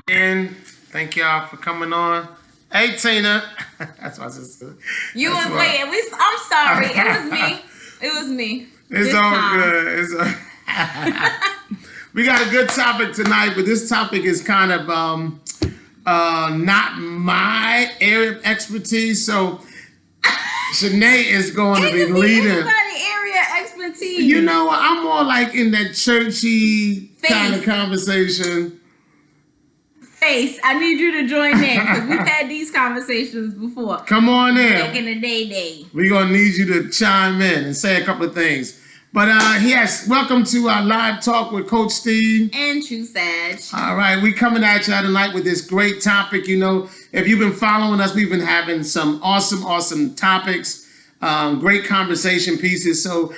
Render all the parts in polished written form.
And thank y'all for coming on. Hey Tina, that's my sister. You That's was late. I'm sorry. It was me. It was me. It's This all time. good. We got a good topic tonight, but this topic is kind of not my area of expertise. So Shanae is going to be leading. Everybody area expertise. You know what? I'm more like in that churchy kind of Faith. conversation. Face. I need you to join in because we've had these conversations before. Come on Back in. in the day. We're going to need you to chime in and say a couple of things. But yes, welcome to our live talk with Coach Steve. And True Sag. All right, we coming at you tonight with this great topic. You know, if you've been following us, we've been having some awesome topics, great conversation pieces. So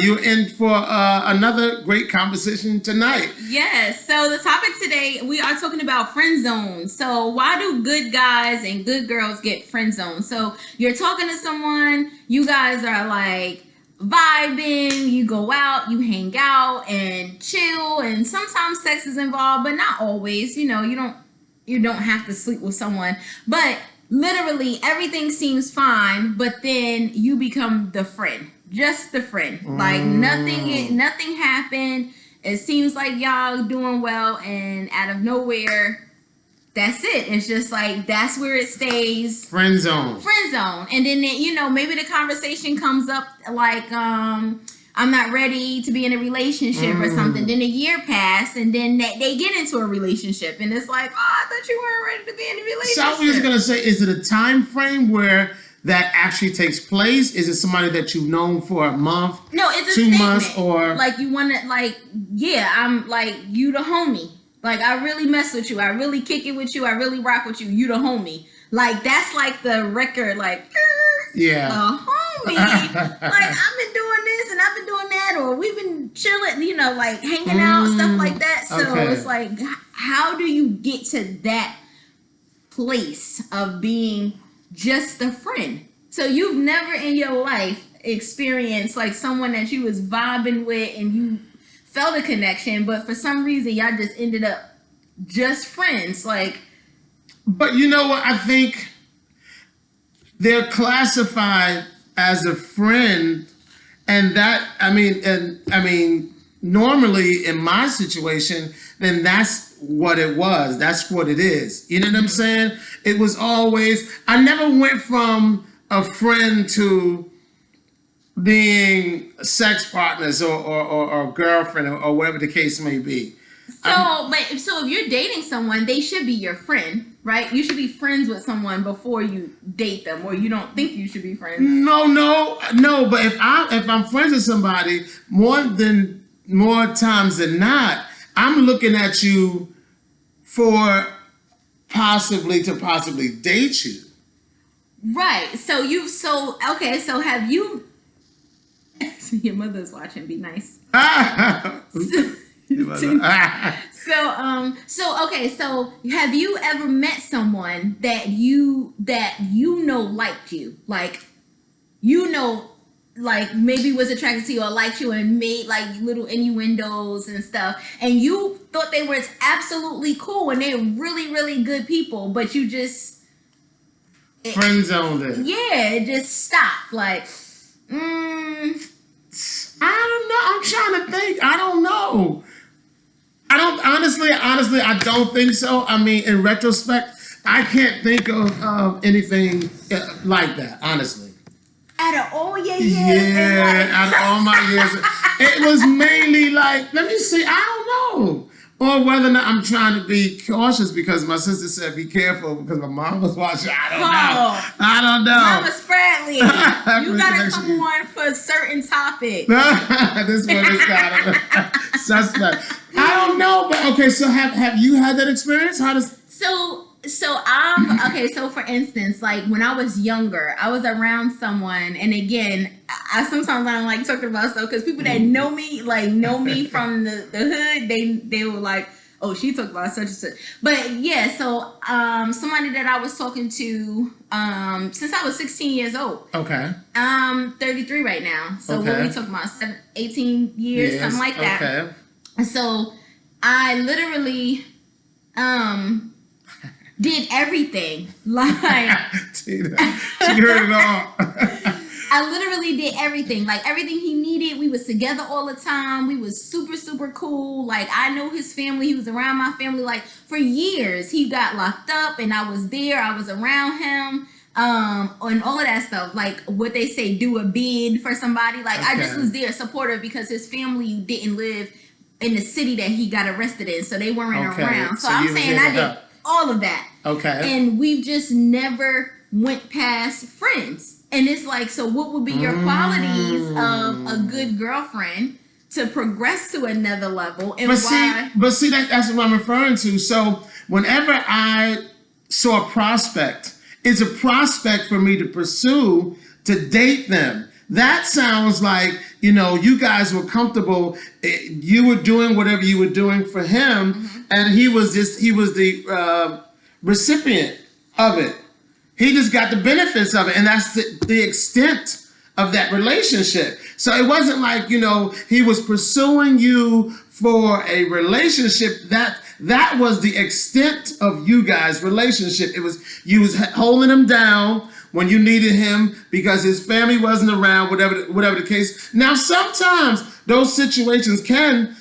you're in for another great conversation tonight. Yes. So the topic today, we are talking about friend zones. So why do good guys and good girls get friend zoned? So you're talking to someone, you guys are like vibing, you go out, you hang out and chill, and sometimes sex is involved, but not always. You know, you don't have to sleep with someone, but literally everything seems fine, but then you become the friend, just the friend. Like nothing happened. It seems like y'all doing well, and out of nowhere, that's it. It's just like that's where it stays. Friend zone. Friend zone. And then maybe the conversation comes up like I'm not ready to be in a relationship or something. Then a year passed, and then they get into a relationship, and it's like, oh, I thought you weren't ready to be in a relationship. So I was just gonna say, is it a time frame where that actually takes place? Is it somebody that you've known for a month? No, it's a 2 statement. months, or like you want to, like, yeah, I'm like, you the homie. Like, I really mess with you. I really kick it with you. I really rock with you. You the homie. Like, that's like the record, like, yeah, the homie. Like, I've been doing this and I've been doing that, or we've been chilling, like hanging out, stuff like that. So okay. it's like, how do you get to that place of being just a friend? So you've never in your life experienced like someone that you was vibing with and you felt a connection, but for some reason y'all just ended up just friends. Like, but you know what? I think they're classified as a friend, and that I mean, normally in my situation, then that's what it was. That's what it is. You know what I'm saying? It was always. I never went from a friend to being sex partners or girlfriend or whatever the case may be. so if you're dating someone, they should be your friend, right? You should be friends with someone before you date them, or you don't think you should be friends. No. But if I'm friends with somebody, more times than not, I'm looking at you for possibly date you. Right. So have you? Your mother's watching. Be nice. So have you ever met someone that you know liked you, like like maybe was attracted to you or liked you and made like little innuendos and stuff, and you thought they were absolutely cool and they're really, really good people, but you just friend zoned it. Yeah, it just stopped. Like, I don't know. I'm trying to think. I don't know. I don't honestly. I don't think so. I mean, in retrospect, I can't think of anything like that. Honestly. Out of all your years, out of all my years, it was mainly like, let me see. I don't know. Or whether or not I'm trying to be cautious because my sister said be careful because my mom was watching. I don't know. Mama Spradley, you gotta come on for a certain topic. This one is kind of suspect. I don't know, but okay. So have you had that experience? How does So for instance, like when I was younger, I was around someone, and again, I sometimes I don't like talking about stuff because people that know me from the hood, they were like, oh, she talked about such and such. But yeah, so somebody that I was talking to since I was 16 years old. Okay. I'm 33 right now. So okay. What are we talking about? 18 years, something like that. Okay. And so I literally did everything. Like Tina, she heard it all. I literally did everything. Like everything he needed. We was together all the time. We was super, super cool. Like I know his family. He was around my family. Like for years, he got locked up and I was there. I was around him. And all of that stuff. Like what they say, do a bid for somebody. Like I just was there supportive because his family didn't live in the city that he got arrested in. So they weren't around. So I'm saying I did all of that. Okay. And we've just never went past friends. And it's like, so what would be your qualities of a good girlfriend to progress to another level? And but see, that's what I'm referring to. So whenever I saw a prospect, it's a prospect for me to pursue to date them. That sounds like, you guys were comfortable. You were doing whatever you were doing for him, and he was the recipient of it. He just got the benefits of it, and that's the extent of that relationship. So it wasn't like, he was pursuing you for a relationship. That was the extent of you guys' relationship. It was you was holding him down when you needed him because his family wasn't around, whatever the case. Now, sometimes those situations can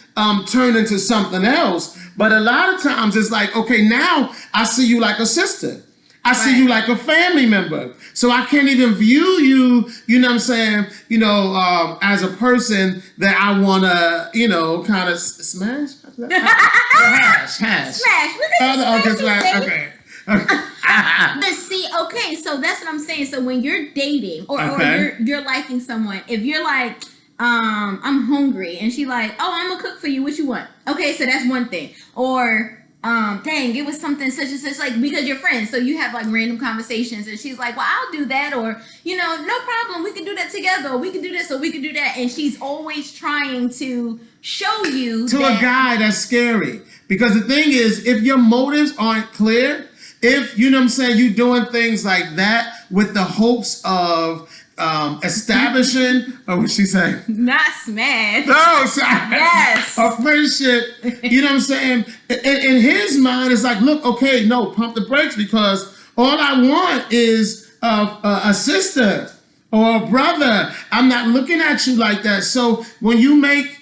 turn into something else, but a lot of times it's like, okay, now I see you like a sister. I see you like a family member. So I can't even view you, as a person that I want to, kind of smash? Hash. Smash. Look Okay. But see, okay, so that's what I'm saying. So when you're dating or you're liking someone, if you're like, I'm hungry, and she like, oh, I'm gonna cook for you. What you want? Okay, so that's one thing. Or dang, it was something such and such, like because you're friends, so you have like random conversations, and she's like, well, I'll do that, or no problem, we can do that together, or we can do this, or we can do that, and she's always trying to show you to a guy that's scary. Because the thing is, if your motives aren't clear, if you're doing things like that with the hopes of establishing, or what she say? Not smash. No, sorry. Yes. A friendship. You know what I'm saying? In his mind, it's like, look, okay, no, pump the brakes, because all I want is a sister or a brother. I'm not looking at you like that. So when you make,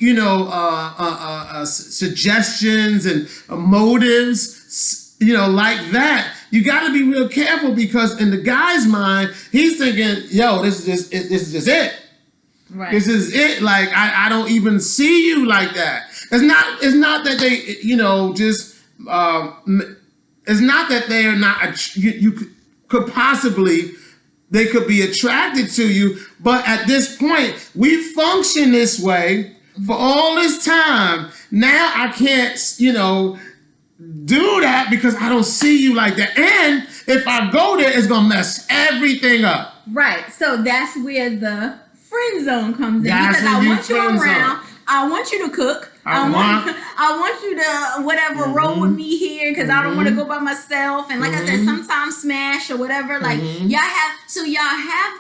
suggestions and motives, like that, you got to be real careful, because in the guy's mind, he's thinking, yo, this is just it. Right. This is it. Like, I don't even see you like that. It's not that they, it's not that they are not, you could possibly, they could be attracted to you. But at this point, we function this way for all this time. Now I can't, do that because I don't see you like that. And if I go there, it's going to mess everything up. Right. So that's where the friend zone comes in. Because I want you around. I want you to cook. I want you to whatever roll with me here, because I don't want to go by myself. And like I said, sometimes smash or whatever. Like y'all have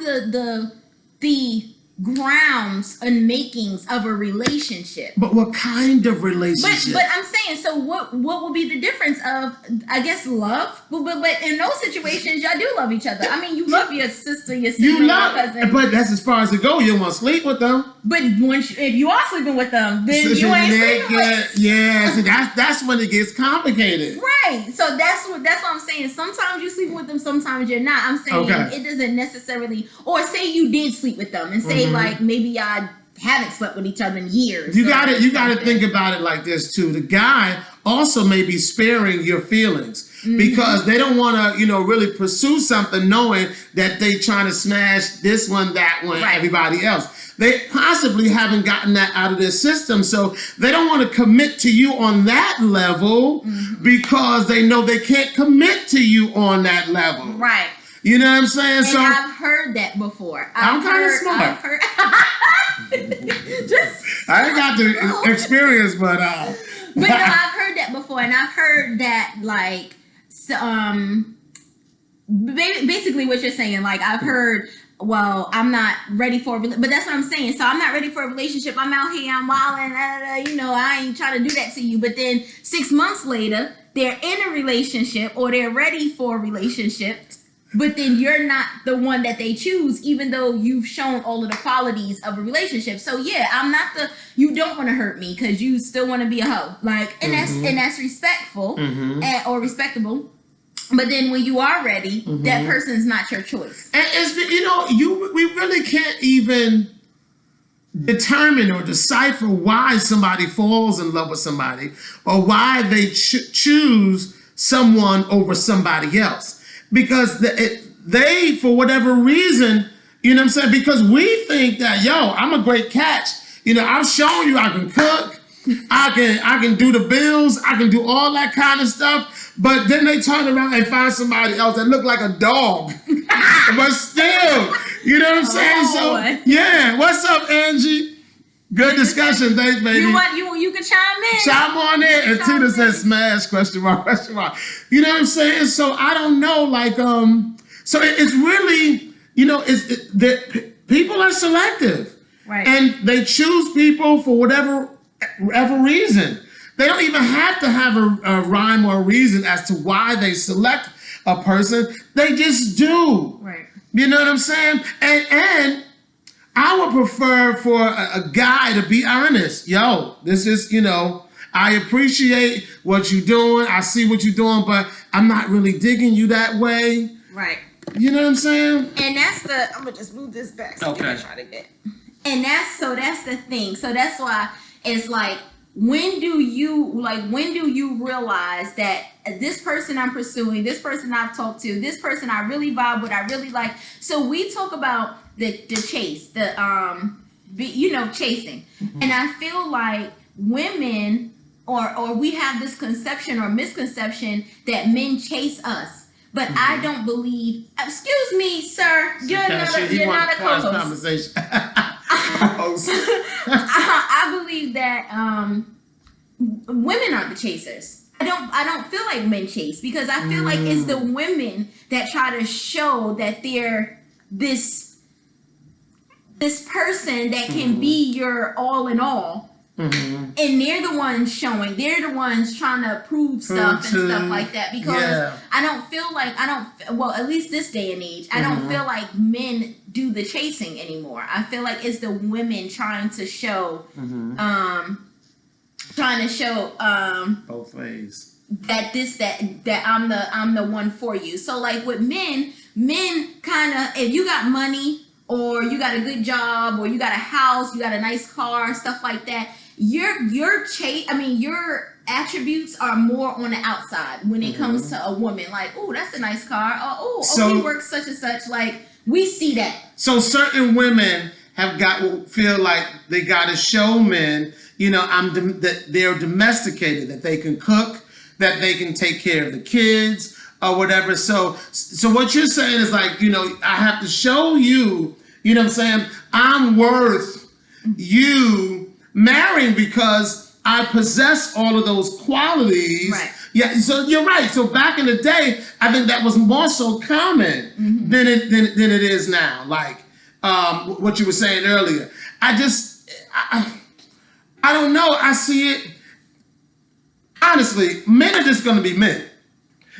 the grounds and makings of a relationship. But what kind of relationship? But I'm saying, so what will be the difference of, I guess, love? But in those situations, y'all do love each other. I mean, you love your sister, your sibling, your cousin. But that's as far as it goes. You don't want to sleep with them. But if you are sleeping with them, then you ain't sleeping with. Yeah, see, that's when it gets complicated. Right. So that's what I'm saying. Sometimes you sleep with them, sometimes you're not. I'm saying it doesn't necessarily. Or say you did sleep with them, and say like maybe y'all haven't slept with each other in years. You got to think about it like this too. The guy also may be sparing your feelings because they don't want to, really pursue something knowing that they trying to smash this one, that one, everybody else. They possibly haven't gotten that out of their system, so they don't want to commit to you on that level because they know they can't commit to you on that level. Right. You know what I'm saying? And I've heard that before. I'm kind of smart. I've heard. I ain't got the experience, but no, I've heard that before, and I've heard that like, basically what you're saying. Like I've heard, well, I'm not ready for, but that's what I'm saying. So I'm not ready for a relationship. I'm out here, I'm wilding, I ain't trying to do that to you. But then 6 months later, they're in a relationship or they're ready for a relationship, but then you're not the one that they choose, even though you've shown all of the qualities of a relationship. So yeah, I'm not you don't want to hurt me because you still want to be a hoe. Like, and that's respectful or respectable. But then when you are ready, that person's not your choice. And it's, we really can't even determine or decipher why somebody falls in love with somebody or why they choose someone over somebody else. Because they, for whatever reason, you know what I'm saying? Because we think that, I'm a great catch. I've shown you I can cook, I can do the bills, I can do all that kind of stuff. But then they turn around and find somebody else that look like a dog. But still, you know what I'm saying? So yeah, what's up, Angie? Good discussion, thanks, baby. You can chime in. Chime on in. And Tina says smash, question mark, question mark. You know what I'm saying? So I don't know, like, so it's really, people are selective. Right. And they choose people for whatever reason. They don't even have to have a rhyme or a reason as to why they select a person. They just do. Right. You know what I'm saying? And I would prefer for a guy to be honest. This is, I appreciate what you're doing. I see what you're doing, but I'm not really digging you that way. Right. You know what I'm saying? And that's I'm going to just move this back so okay. I can try to get. And that's the thing. So that's why it's like, when do you realize that this person I'm pursuing, this person I've talked to, this person I really vibe with, I really like. So we talk about the chase, chasing. And I feel like women or we have this conception or misconception that men chase us. But I don't believe, excuse me, sir, you're not a co-host. Conversation. I believe that women aren't the chasers. I don't feel like men chase, because I feel like it's the women that try to show that they're this person that can be your all in all. And they're the ones showing, they're the ones trying to prove stuff and stuff like that, because I don't feel like, at least this day and age, I don't feel like men do the chasing anymore. I feel like it's the women trying to show both ways that I'm the one for you. So like with men kind of, if you got money or you got a good job or you got a house, you got a nice car, stuff like that, your attributes are more on the outside when it comes to a woman. Like, oh, that's a nice car. He works such and such. Like, we see that. So certain women feel like they got to show men, that they're domesticated, that they can cook, that they can take care of the kids or whatever. So what you're saying is like, I have to show you, what I'm saying, I'm worth you marrying because I possess all of those qualities. Right. Yeah, so you're right. So back in the day, I think that was more so common than it is now. Like what you were saying earlier. I don't know. I see it. Honestly, men are just going to be men.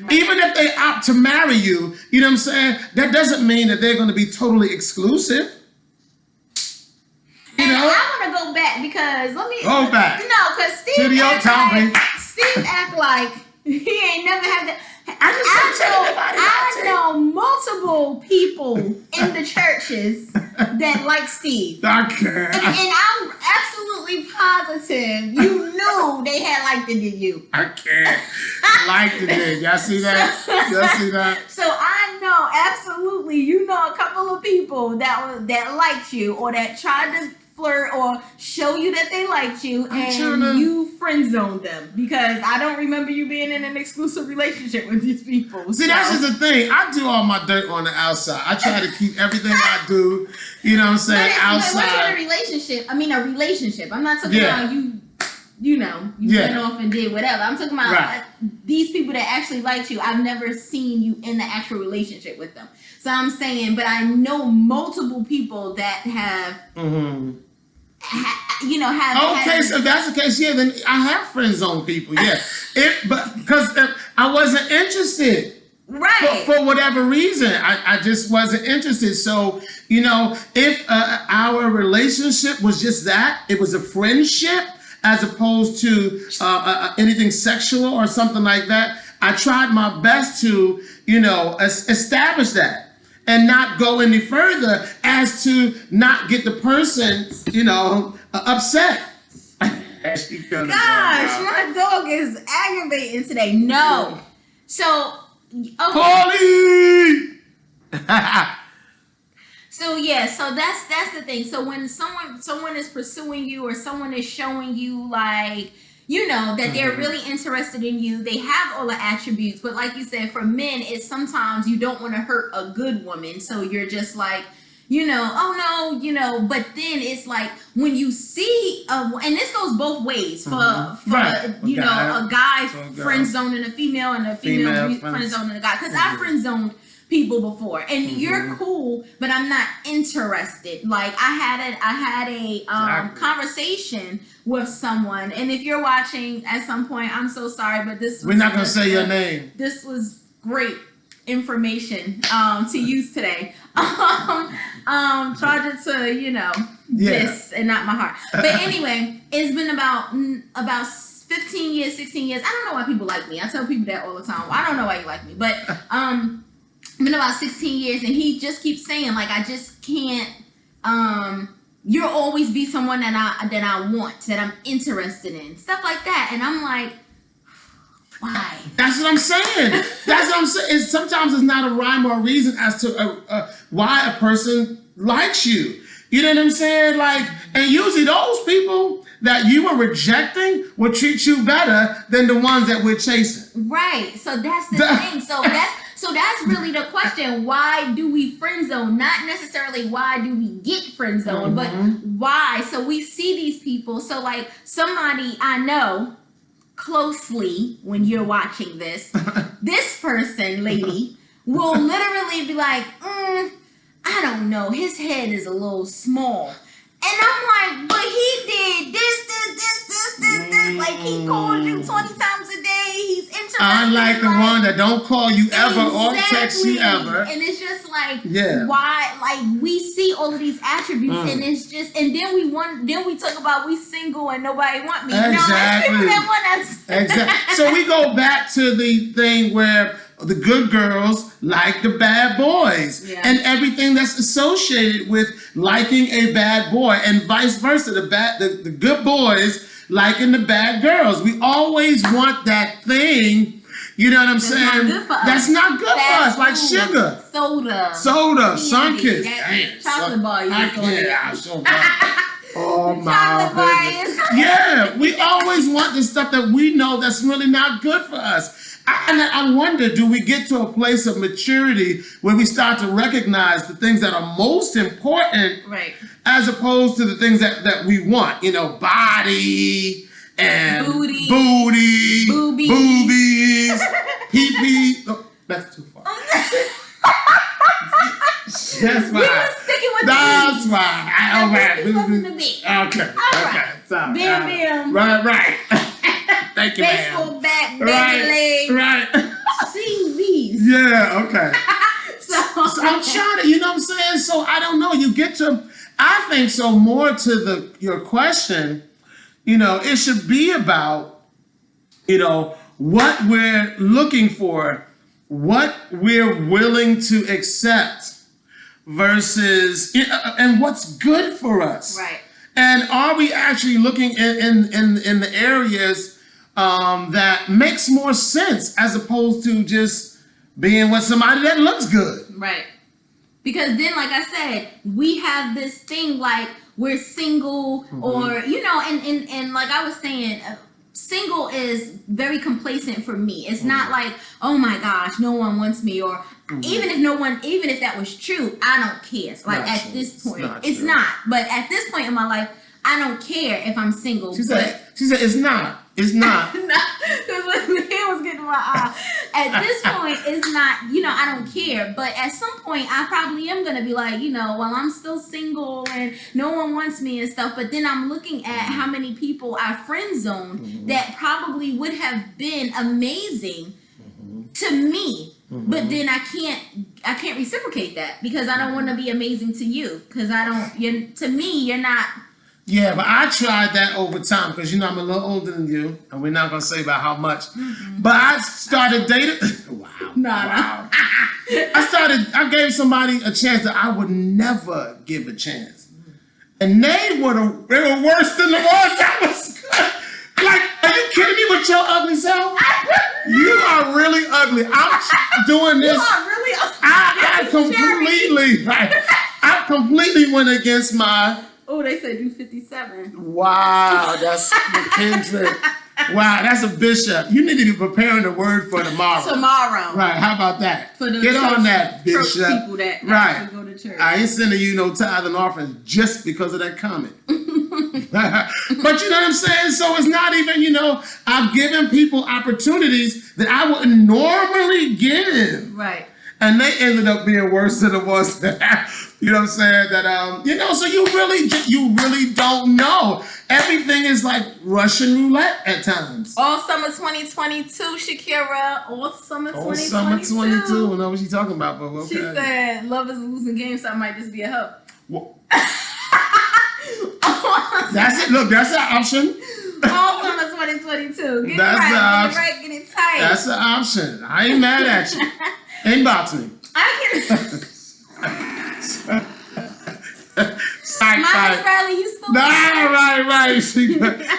Right. Even if they opt to marry you, you know what I'm saying? That doesn't mean that they're going to be totally exclusive. And I want to go back because go back. No, because Steve act like he ain't never had that. I know multiple people in the churches that like Steve. Okay. And I'm absolutely positive you knew they had liked it in you. I can't. Liked it. Y'all see that? So I know absolutely a couple of people that liked you or that tried to flirt or show you that they liked you, and you friend zoned them, because I don't remember you being in an exclusive relationship with these people. See, that's just the thing. I do all my dirt on the outside. I try to keep everything I do, outside. But what's a relationship? I mean, a relationship. I'm not talking about you went off and did whatever. I'm talking about these people that actually liked you. I've never seen you in the actual relationship with them. So I'm saying, but I know multiple people that have have. Okay, so if that's the case, yeah, then I have friend zone people, yeah. But because I wasn't interested. Right. For whatever reason, I just wasn't interested. So, if our relationship was just that, it was a friendship as opposed to anything sexual or something like that, I tried my best to, establish that and not go any further as to not get the person, upset. Gosh, my dog is aggravating today. No. So, okay. Paulie! So that's the thing. So when someone is pursuing you or someone is showing you like, that they're really interested in you, they have all the attributes, but like you said, for men, it's sometimes you don't want to hurt a good woman, so you're just like, oh no, but then it's like when you see and this goes both ways for right. A guy friend zoning a female and a female friend zoning a guy, because I friend zoned people before, and you're cool, but I'm not interested. Like I had a conversation with someone, and if you're watching at some point, I'm so sorry, but we're not gonna say your name. This was great information to use today. Charge it to this and not my heart. But anyway, it's been about 15 years, 16 years. I don't know why people like me. I tell people that all the time. I don't know why you like me, but been about 16 years, and he just keeps saying like, I just can't. You'll always be someone that I want, that I'm interested in, stuff like that, and I'm like, why? That's what I'm saying. Sometimes it's not a rhyme or a reason as to why a person likes you. You know what I'm saying? Like, and usually those people that you were rejecting will treat you better than the ones that we're chasing. Right. So that's the thing. So that's really the question. Why do we friend zone? Not necessarily why do we get friend zone, but why? So we see these people. So like somebody I know closely, when you're watching this, this person, lady, will literally be like, I don't know, his head is a little small. And I'm like, but he did this. Like, he called you 20 times a day. He's interested. Unlike the one that don't call you ever or text you ever. And it's just like, why? Like, we see all of these attributes, and it's just, and then we talk about we single and nobody want me. Exactly. No, people that want us. Exactly. So we go back to the thing where the good girls like the bad boys, and everything that's associated with liking a bad boy, and vice versa. The good boys liking the bad girls. We always want that thing. You know what I'm saying? That's not good for us. Like sugar, soda, Sunkist, chocolate bar. I can't. Oh my goodness. Yeah, we always want the stuff that we know that's really not good for us. I wonder, do we get to a place of maturity where we start to recognize the things that are most important, right, as opposed to the things that we want? Body and booties, pee-pee. Oh, that's too far. That's why. We were sticking with that's the why. Okay. Right. Bam. Right. Thank you, baseball bat, baby leg. Right. See these. Yeah, okay. So I'm trying to, what I'm saying? So I don't know. You get to, I think so more to your question, it should be about, what we're looking for, what we're willing to accept versus, and what's good for us. Right. And are we actually looking in the areas that makes more sense as opposed to just being with somebody that looks good? Right. Because then, like I said, we have this thing like we're single, or, and like I was saying, single is very complacent for me. It's not like, oh my gosh, no one wants me, or even if that was true, I don't care. Like not at true. this point, It's not not. But at this point in my life, I don't care if I'm single. She said it's not. It's not. Because when the hair was getting my eye, at this point, it's not, I don't care. But at some point, I probably am going to be like, while I'm still single and no one wants me and stuff. But then I'm looking at how many people I friend zoned that probably would have been amazing to me. But then I can't reciprocate that because I don't want to be amazing to you because to me, you're not. Yeah, but I tried that over time because I'm a little older than you, and we're not gonna say about how much. But I started dating. Wow. Wow. I gave somebody a chance that I would never give a chance, and they were worse than the ones that was good. Like, are you kidding me with your ugly self? You are really ugly. I'm doing this. You are really ugly. I completely went against my. Oh, they said you 57. Wow, that's McKendrick. Wow, that's a bishop. You need to be preparing the word for tomorrow. Tomorrow. Right, how about that? For the Get on that, bishop. People that right. go to church. I ain't sending you no tithe and offering just because of that comment. But you know what I'm saying? So it's not even, I've given people opportunities that I wouldn't normally give. Right. And they ended up being worse than the ones that, you know what I'm saying? That, so you really don't know. Everything is like Russian roulette at times. All summer 2022, Shakira. All summer 2022. All summer 22. I don't know what she's talking about, but okay. She said, love is a losing game, so I might just be a hoe. Well, that's it. Look, that's an option. All summer 2022. Get That's it right, get it tight. That's an option. I ain't mad at you. Inbox me. I can. Miles Riley, you still. Nah, right.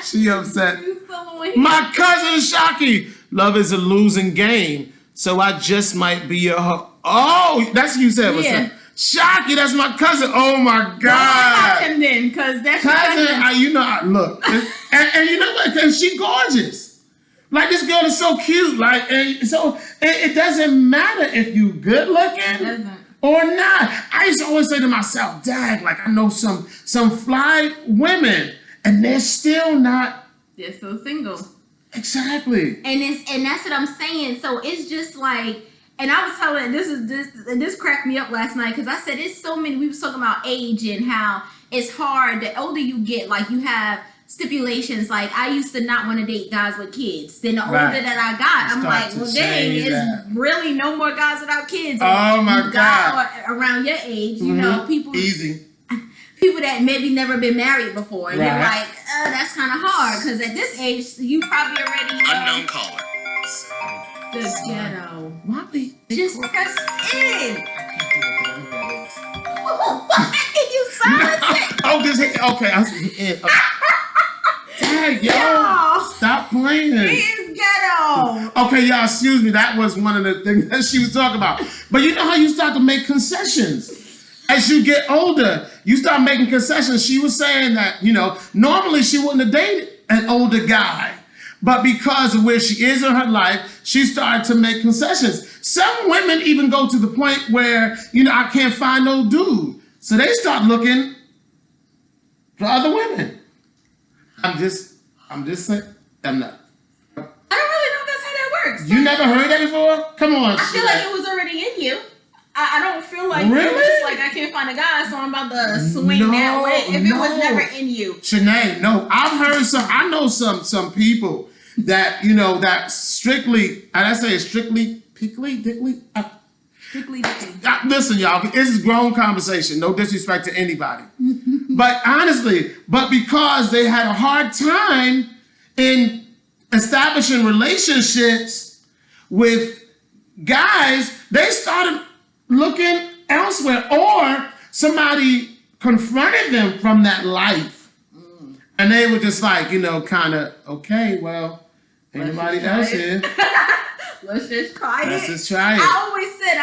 She upset. You still on My cousin Shocky. Love is a losing game, so I just might be a hoe. Oh, that's what you said. What's Yeah. up? Shocky, that's my cousin. Oh my God. Well, him then, because that's your cousin. Look, and you know what? Because she gorgeous. Like, this girl is so cute. Like, and so it doesn't matter if you good looking or not. I used to always say to myself, "Dag, like I know some fly women, and they're still not. They're still single." Exactly. And that's what I'm saying. So it's just like, and I was telling this cracked me up last night because I said it's so many. We was talking about age and how it's hard. The older you get, like you have stipulations. Like I used to not want to date guys with kids. Then the older that I got, I'm like, well, dang, it's really no more guys without kids. Oh my God! Around your age, you know, people people that maybe never been married before, and you're like, that's kind of hard because at this age, you probably already unknown caller. The ghetto. Mommy, just press in. Why you silence it? Oh, this hit. Okay, I see it. Dang, yo, stop playing. It is ghetto. Okay, y'all, excuse me. That was one of the things that she was talking about. But you know how you start to make concessions as you get older. You start making concessions. She was saying that normally she wouldn't have dated an older guy, but because of where she is in her life, she started to make concessions. Some women even go to the point where I can't find no dude, so they start looking for other women. I'm just saying. I'm not. I don't really know if that's how that works. You never heard that before? Come on. I feel like it was already in you. I don't feel like really? It was just like I can't find a guy, so I'm about to swing that way. If it was never in you. Shanae, no. I've heard I know some people that, that strictly, and I say strictly, pickly, dickly. Strictly dickly. Listen, y'all, this is grown conversation. No disrespect to anybody. But honestly, because they had a hard time in establishing relationships with guys, they started looking elsewhere, or somebody confronted them from that life. And they were just like, kind of, okay, well, ain't nobody else here. Let's just try it. Let's just try it. I always said,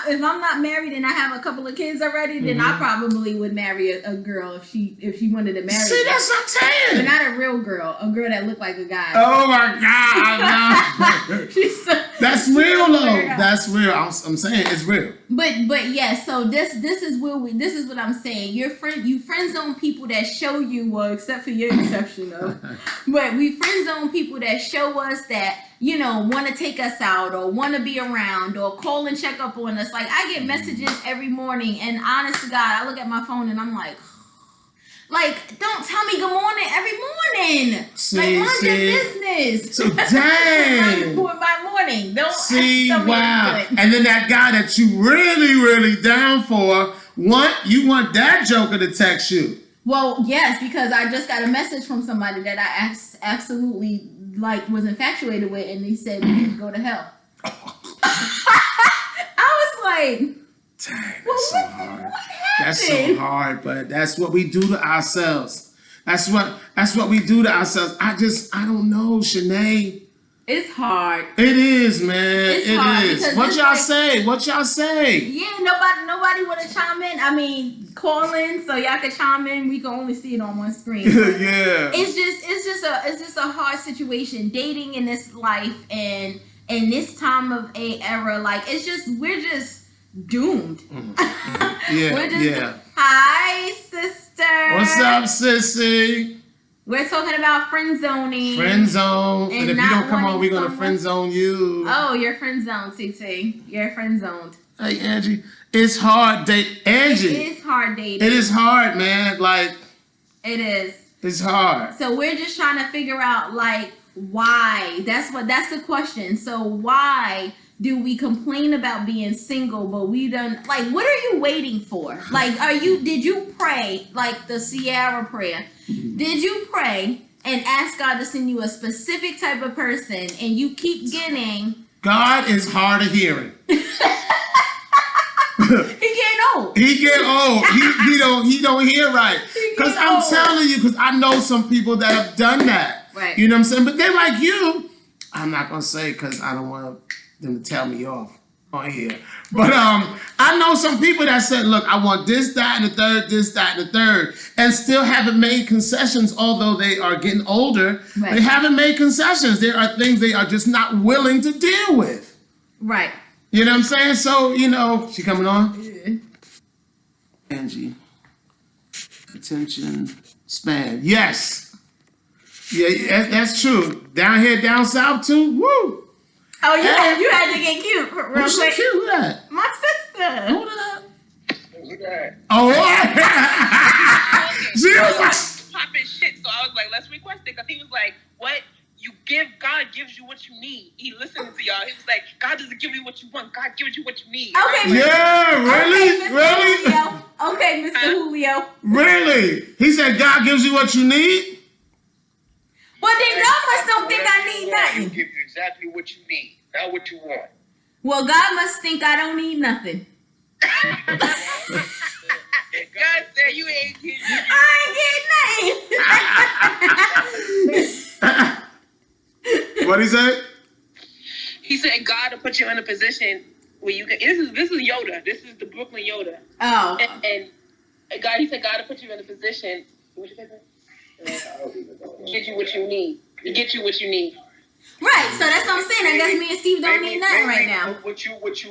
if I'm not married and I have a couple of kids already, then I probably would marry a girl if she wanted to marry. See, that's what I'm saying. But not a real girl, a girl that looked like a guy. Oh my God! No. That's real though. That's real. I'm saying it's real. But yeah, so this is what I'm saying. You friend zone people that show you, well, except for your exception though. But we friend zone people that show us that, you know, want to take us out or want to be around or call and check up on us. Like I get messages every morning, and honest to God, I look at my phone and I'm like, don't tell me good morning every morning. Like, mind your business. So dang. My morning. Don't see. tell me Wow. And then that guy that you really, really down for, you want that joker to text you. Well, yes, because I just got a message from somebody that I absolutely was infatuated with, and they said you can go to hell. I was like, dang, that's so hard. That's so hard, but that's what we do to ourselves. That's what we do to ourselves. I don't know, Shanae. It's hard. It is, man. It is. What y'all say? What y'all say? Yeah, nobody want to chime in. I mean, call in so y'all can chime in. We can only see it on one screen. Yeah. It's just a hard situation dating in this life and in this time of era. Like we're just doomed. Yeah. Hi, sister. What's up, sissy? We're talking about friend zoning. Friend zone. And if you don't come on, we're going to friend zone you. Oh, you're friend zoned, TT. You're friend zoned. Hey, Angie. It's hard Angie. It is hard dating. It is hard, man. Like. It is. It's hard. So we're just trying to figure out, why. That's the question. So why do we complain about being single, but we don't, what are you waiting for? Did you pray, the Sierra prayer? Did you pray and ask God to send you a specific type of person, and you keep getting... God is hard of hearing. He getting old. He don't hear right. Because I'm telling you, because I know some people that have done that. Right. You know what I'm saying? But they're like you. I'm not going to say because I don't want them to tell me off on here. But I know some people that said, look, I want this, that, and the third, this, that, and the third, and still haven't made concessions, although they are getting older. Right. They haven't made concessions. There are things they are just not willing to deal with. Right. You know what I'm saying? So, she coming on? Yeah. Angie. Attention span. Yes. Yeah, that's true. Down here, down south, too. Woo! Oh, you had to get cute real Who's quick. Cute? Who that? My sister. Who that? Oh, what? She was like popping shit. So I was like, let's request it, because he was like, what? God gives you what you need. He listening to y'all. He was like, God doesn't give you what you want. God gives you what you need. Okay. Yeah, really? Okay, really? Julio. Okay, Mr. Julio. Really? He said God gives you what you need? Well, then God must don't think I need nothing. He give you exactly what you need, not what you want. Well, God must think I don't need nothing. God said you ain't getting nothing. I ain't getting nothing. What'd he say? He said God will put you in a position where you can. This is Yoda. This is the Brooklyn Yoda. Oh. And God, he said God will put you in a position. What you say? Get you what you need. Get you what you need. Right. So that's what I'm saying. I guess me and Steve don't need nothing right now. What you want,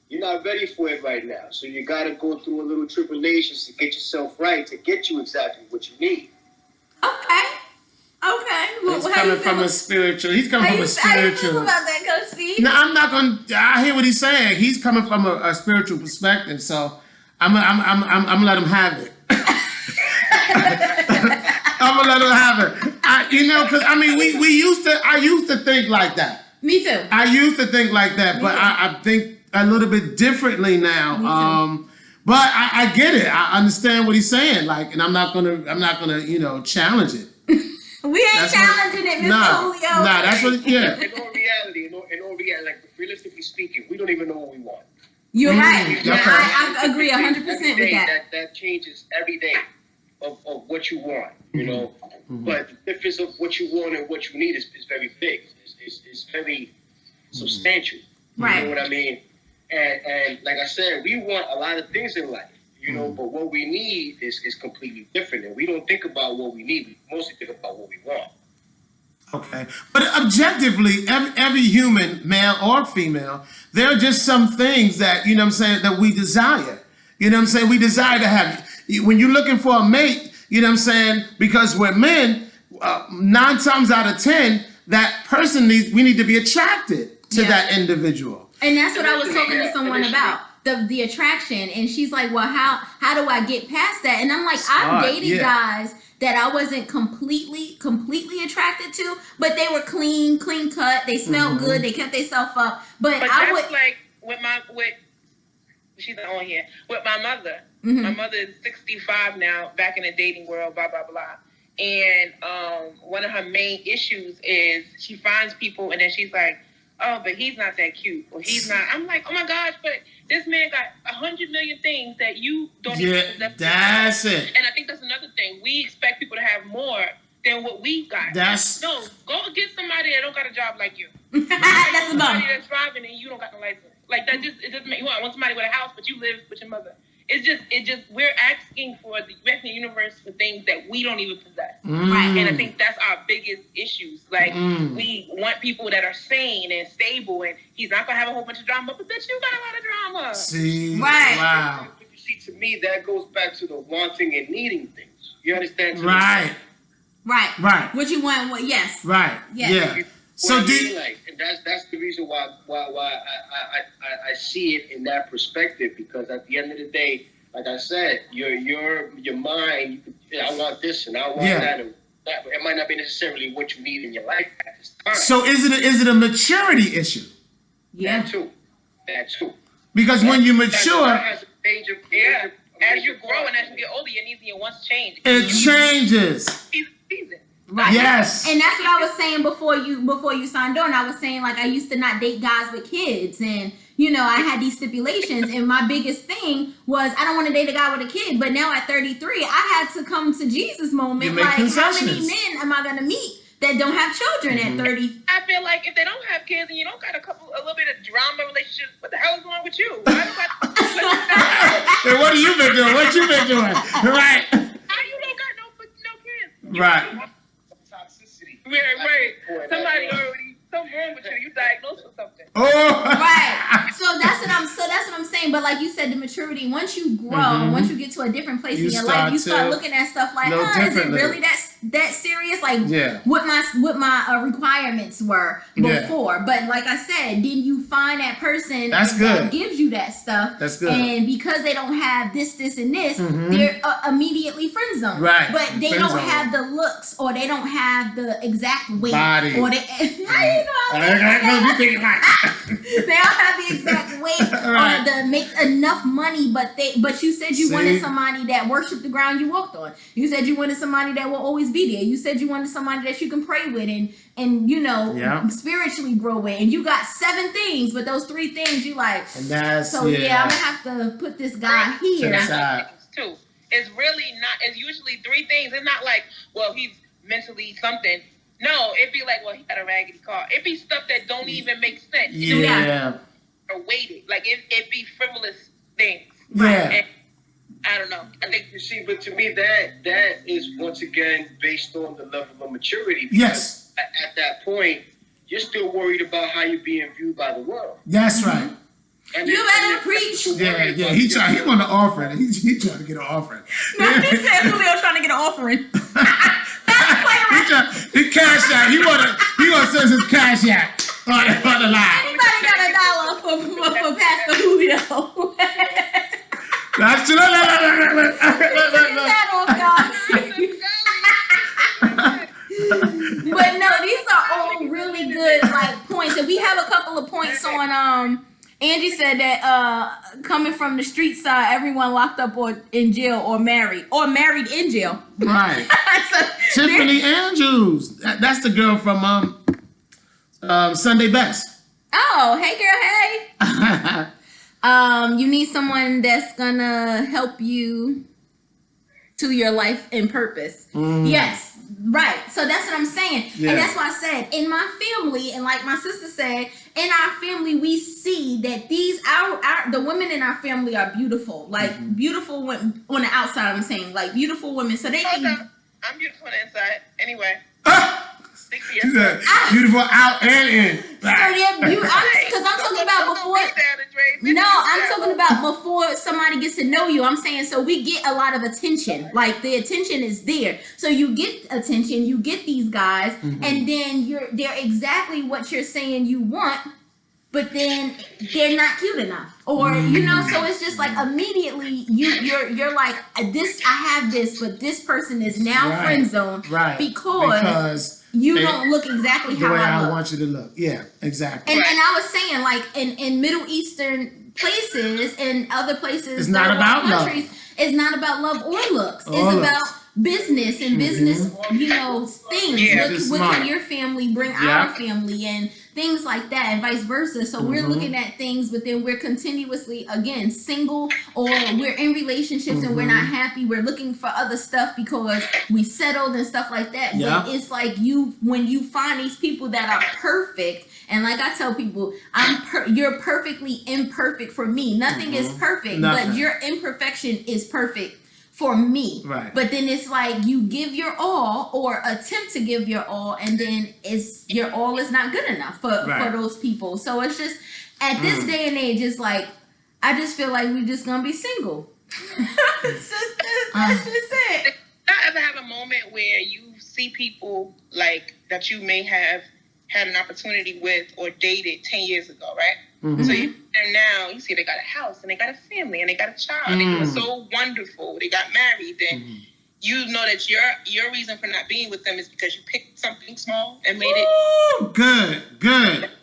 you're not ready for it right now. So you gotta go through a little tribulations to get yourself right, to get you exactly what you need. Okay. Well, He's coming from a spiritual. He's coming from a spiritual. How you feel about that, Coach Steve? No, I'm not gonna. I hear what he's saying. He's coming from a spiritual perspective, so I'm gonna let him have it. I'm gonna let him have it. Because I mean, I used to think like that. Me too. I used to think like that, but I think a little bit differently now. But I get it. I understand what he's saying. And I'm not gonna challenge it. We ain't challenging it, Mr. Julio. Nah, that's what. Yeah. In all reality, realistically speaking, we don't even know what we want. You're right. Okay. I agree 100% with that. That changes every day of what you want, But the difference of what you want and what you need is very big. It's very substantial. Right. You know what I mean? And like I said, we want a lot of things in life, but what we need is completely different. And we don't think about what we need. We mostly think about what we want. Okay, but objectively, every human, male or female, there are just some things that, you know what I'm saying, that we desire. You know what I'm saying? We desire to have. When you're looking for a mate, you know what I'm saying, because we're men, 9 times out of 10, that person we need to be attracted to that individual. And that's what I was talking to someone about. The attraction. And she's like, well, how do I get past that? And I'm like, I've dated guys that I wasn't completely attracted to, but they were clean cut. They smelled good. They kept themselves up. But I would like with she's on here with my mother. My mother is 65 now. Back in the dating world, blah blah blah. And one of her main issues is she finds people, and then she's like, oh, but he's not that cute, or he's not. I'm like, oh my gosh, but this man got 100 million things that you don't even possess. That's it. And I think that's another thing. We expect people to have more than what we got. No, go get somebody that don't got a job like you. That's somebody that's driving and you don't got no license. Like that it doesn't make you want somebody with a house, but you live with your mother. It just we're asking the universe for things that we don't even possess. Right. And I think that's our biggest issues. Like we want people that are sane and stable, and he's not gonna have a whole bunch of drama, but bitch, you got a lot of drama. See, right. Wow. You see, to me, that goes back to the wanting and needing things. You understand? Right. Right. What you want? What? Yes. Right. Yes. Yeah. So and that's the reason why I see it in that perspective, because at the end of the day, like I said, your mind, I want this and I want that, and that, it might not be necessarily what you need in your life at this time. So is it a maturity issue? Yeah. That too. Because when you mature, As you grow and as you get older, your needs and your wants change. it changes. Season. Right. Yes. And that's what I was saying before you signed on. I was saying, like, I used to not date guys with kids, and you know, I had these stipulations, and my biggest thing was I don't want to date a guy with a kid. But now at 33, I had to come to Jesus moment. Like, how many men am I gonna meet that don't have children at 30? I feel like if they don't have kids and you don't got a little bit of drama relationship, what the hell is wrong with you? Hey, what have you been doing? What you been doing? Right. How you don't got no kids? Right. Toxicity. Right. Somebody already something wrong with you. You diagnosed with something. Oh. Right. So that's what I'm saying. But like you said, the maturity, once you grow, once you get to a different place in your life, you start looking at stuff like, is it really that serious? Like what my requirements were before. But like I said, then you find that person that gives you that stuff. That's good. And because they don't have this, and this, they're immediately friend zone. Right. But they don't have the looks, or they don't have the exact weight, body, or they don't have the exact weight or the make enough money, but you said you wanted somebody that worshiped the ground you walked on. You said you wanted somebody that will always be there. You said you wanted somebody that you can pray with and you know spiritually grow with. And you got 7 things, but those 3 things you like. And that's I'm gonna have to put this guy here. Too. It's really not. It's usually 3 things. It's not like, well, he's mentally something. No, it'd be like, well, he got a raggedy car. It'd be stuff that don't even make sense. Or weighted. Like, it'd be frivolous things. Yeah. And I don't know. I think, you see, but to me, that is, once again, based on the level of maturity. Yes. At that point, you're still worried about how you're being viewed by the world. That's right. And you better preach. Yeah. He want an offering. He trying to get an offering. No, he said Julio trying to get an offering. He cash out. He want to send his cash out on the line. Anybody got $1 for Pastor Julio? That's But no, these are all really good points, and we have a couple of points on. Angie said that coming from the street side, everyone locked up or in jail or married in jail. Right. Tiffany Andrews. That's the girl from Sunday Best. Oh, hey girl, hey. You need someone that's gonna help you to your life and purpose. Yes, right. So that's what I'm saying. Yeah. And that's why I said in my family, and like my sister said, in our family, we see that the women in our family are beautiful, like beautiful women on the outside. I'm saying like beautiful women, so they can. I'm beautiful on the inside. Anyway. Speak for She said, yourself. beautiful out and in. So yeah, because I'm talking about before. No, I'm talking about before somebody gets to know you. I'm saying so we get a lot of attention. Like the attention is there. So you get attention, you get these guys, and then they're exactly what you're saying you want, but then they're not cute enough. Or so it's just like immediately you're like this, I have this, but this person is now friend zone because you don't look exactly how I look. Want you to look. Yeah, exactly. And I was saying, like in Middle Eastern places and other places, it's not about countries, love. It's not about love or looks. Or it's looks. about business and business, things. Yeah, What can your family bring our family and things like that, and vice versa. So we're looking at things, but then we're continuously again single, or we're in relationships and we're not happy. We're looking for other stuff because we settled and stuff like that. Yeah. But it's like when you find these people that are perfect, and like I tell people, you're perfectly imperfect for me. Nothing is perfect, but your imperfection is perfect for me. Right. But then it's like you give your all or attempt to give your all, and then your all is not good enough for those people. So it's just at this day and age, it's like I just feel like we're just gonna be single. That's just it. Not ever have a moment where you see people like that you may have had an opportunity with or dated 10 years ago, right? So you there now, you see they got a house and they got a family and they got a child and they were so wonderful. They got married, and you know that your reason for not being with them is because you picked something small and made it good.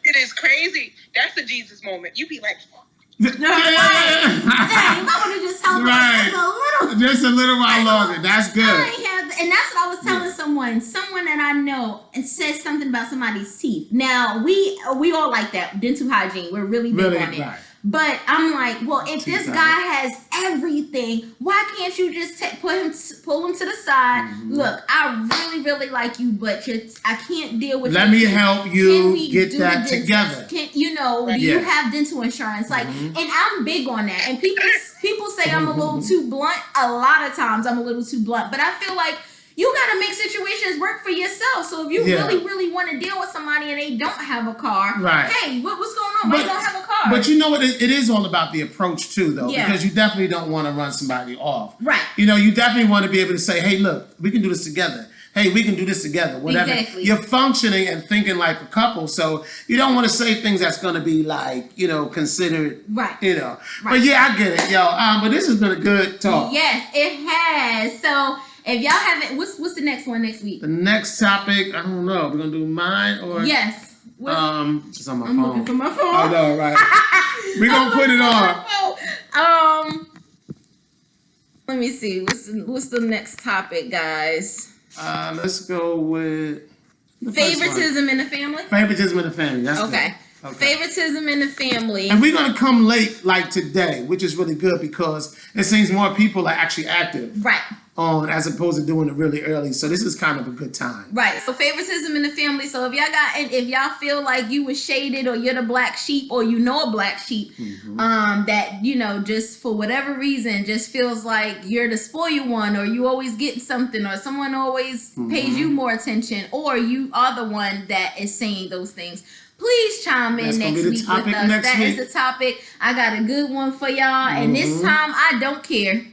It is crazy. That's the Jesus moment. You be like, Dang, I would have just held on just a little while longer. That's good. And that's what I was telling someone that I know, and said something about somebody's teeth. Now we all like that dental hygiene. We're really big on it. Right. But I'm like, well, if this guy has everything, why can't you just pull him to the side? Look, I really, really like you, but I can't deal with. Let me help you get that together. Do you have dental insurance? Like, and I'm big on that. And people say I'm a little too blunt. A lot of times I'm a little too blunt, but I feel like you got to make situations work for yourself. So if you really, really want to deal with somebody and they don't have a car, hey, what's going on? Why you don't have a car? But you know what? It is all about the approach too, though, because you definitely don't want to run somebody off. Right. You definitely want to be able to say, hey, look, we can do this together. Hey, we can do this together. Whatever. Exactly. You're functioning and thinking like a couple, so you don't want to say things that's going to be like, considered. Right. Right. But yeah, I get it, yo. But this has been a good talk. Yes, it has. So if y'all haven't, what's the next one next week? The next topic, I don't know. We're gonna do mine or yes. It's on my phone. I'm looking for my phone. Oh no, right. We're gonna put it on. Let me see. What's the next topic, guys? Let's go with favoritism in the family. Favoritism in the family. That's okay. Good. Okay. Favoritism in the family. And we're gonna come late like today, which is really good because it seems more people are actually active. Right. On as opposed to doing it really early. So this is kind of a good time. Right. So favoritism in the family. So if y'all feel like you were shaded or you're the black sheep or a black sheep, that, just for whatever reason, just feels like you're the spoiled one or you always get something or someone always pays you more attention or you are the one that is saying those things. Please chime in next week with us. That is the topic. I got a good one for y'all. And this time I don't care.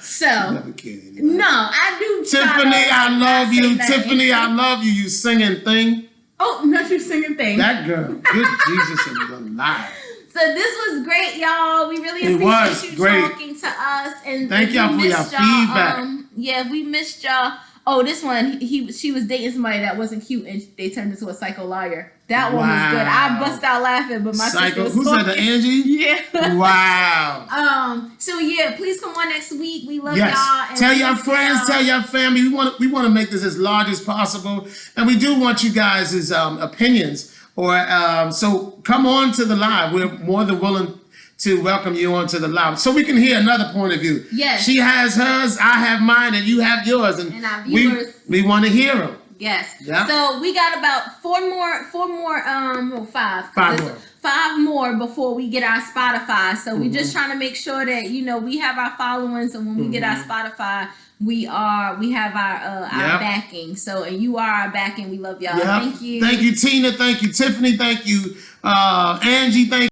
So no, I do. Tiffany, I love you. Tiffany, I love you. You singing thing. Oh, not you singing thing. That girl. Good Jesus alive. So this was great, y'all. We really appreciate you talking to us. And thank y'all for your feedback. We missed y'all. Oh, this one, she was dating somebody that wasn't cute, and they turned into a psycho liar. That one was good. I bust out laughing, but my sister was Who said the Angie? Yeah. Wow. So yeah, please come on next week. We love y'all. And tell your friends, tell your family. We want to make this as large as possible, and we do want you guys' opinions. So come on to the live. We're more than willing to welcome you onto the live, so we can hear another point of view. Yes. She has hers, I have mine, and you have yours, and our viewers. We want to hear them. Yes. Yeah. So we got about five more before we get our Spotify. So we're just trying to make sure that we have our followings, and when we get our Spotify, we have our Yep. backing. So, and you are our backing. We love y'all. Yep. Thank you. Thank you, Tina. Thank you, Tiffany. Thank you, Angie. Thank